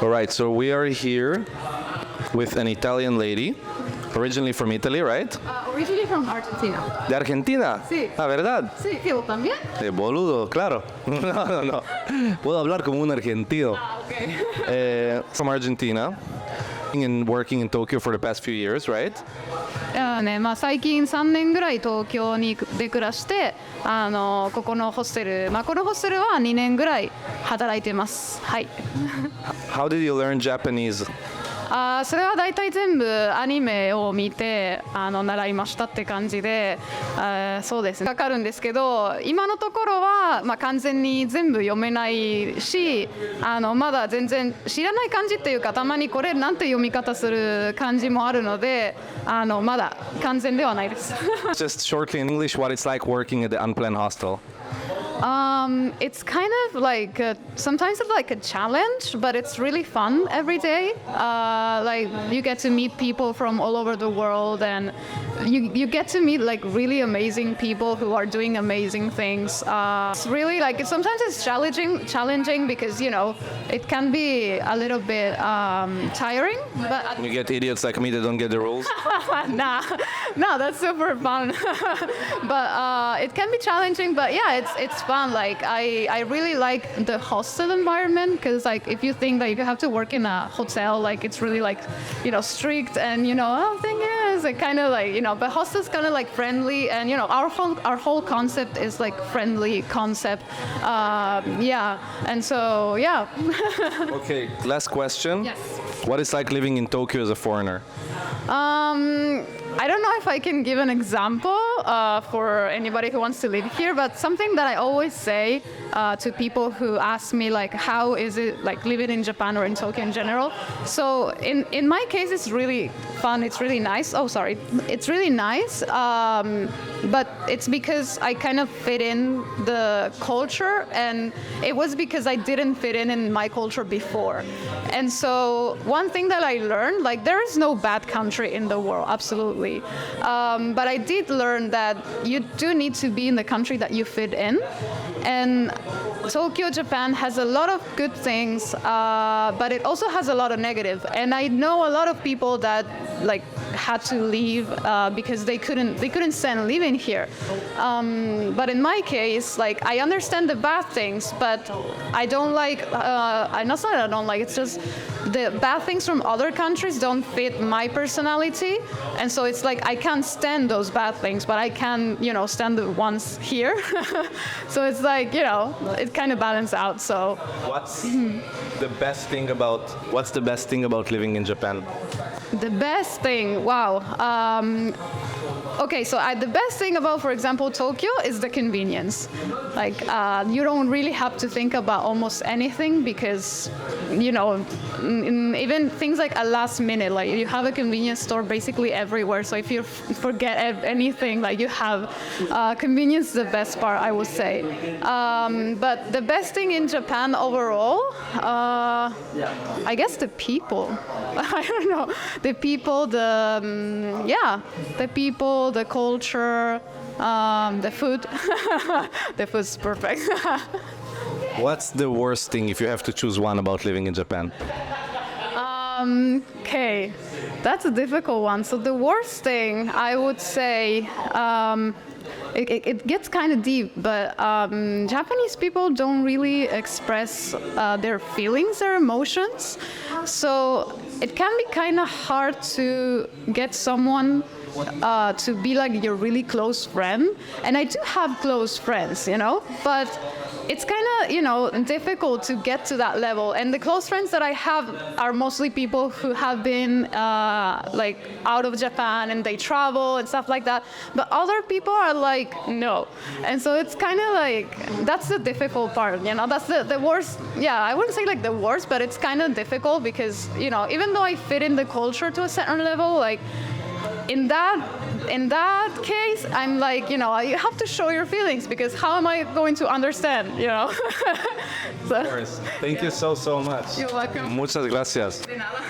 All right, so we are here with an Italian lady, originally from Italy, right? Originally from Argentina. ¿De Argentina? Sí. Ah, ¿verdad? Sí, ¿que vos también? Boludo, claro. No. Puedo hablar como un argentino. From Argentina and working in Tokyo for the past few years, right? 最近3年ぐらい東京で暮らしてここのホステル、このホステルは2年ぐらい働いてます。はい。How did you learn Japanese? それは大体全部アニメを見て習いましたって感じで、そうですね、かかるんですけど、今のところは、完全に全部読めないし、まだ全然知らない漢字っていうか、たまにこれなんて読み方する漢字もあるので、まだ完全ではないです。Just shortly in English, what it's like working at the unplanned hostel. It's kind of like sometimes it's like a challenge, but it's really fun every day. Like you get to meet people from all over the world, and you get to meet like really amazing people who are doing amazing things. It's really like sometimes it's challenging because it can be a little bit tiring. But You get idiots like me that don't get the rules. No, that's super fun. But it can be challenging, but yeah, it's fun. Like I really like the hostel environment because like if you think that you have to work in a hotel, like it's really like strict and thing is like kind of like but hostel's kind of like friendly and our whole concept is like friendly concept. And so yeah. Okay, last question. Yes. What is like living in Tokyo as a foreigner? I don't know if I can give an example for anybody who wants to live here, but something that I always say to people who ask me like, how is it like living in Japan or in Tokyo in general? So in my case, it's really fun. It's really nice. Oh, sorry. It's really nice. But it's because I kind of fit in the culture, and it was because I didn't fit in my culture before. And so one thing that I learned, like there is no bad country in the world, absolutely. But I did learn that you do need to be in the country that you fit in. And Tokyo, Japan has a lot of good things, but it also has a lot of negative. And I know a lot of people that like had to leave because they couldn't stand living here. But in my case, like I understand the bad things, but I don't like. Not that I don't like. It's just the bad things from other countries don't fit my personality, and so it's like I can't stand those bad things, but I can stand the ones here. So it's like it kind of balances out. So What's the best thing about living in Japan? the best thing, wow. Okay, so the best thing about, for example, Tokyo is the convenience. Like, you don't really have to think about almost anything because, even things like a last minute, like you have a convenience store basically everywhere. So if you forget anything, like you have convenience is the best part, I would say. But the best thing in Japan overall, I guess the people. I don't know. The people, the people, the culture, the food. The food's perfect. What's the worst thing if you have to choose one about living in Japan? Okay, that's a difficult one. So the worst thing, I would say, it gets kind of deep, but Japanese people don't really express their feelings, their emotions. So it can be kind of hard to get someone to be like your really close friend. And I do have close friends, but it's kind of, difficult to get to that level. And the close friends that I have are mostly people who have been like out of Japan and they travel and stuff like that. But other people are like, no. And so it's kind of like, that's the difficult part, that's the worst. Yeah, I wouldn't say like the worst, but it's kind of difficult because, even though I fit in the culture to a certain level, like, in that case, I'm like, you have to show your feelings because how am I going to understand, So, Thank you so much. You're welcome. Muchas gracias. De nada.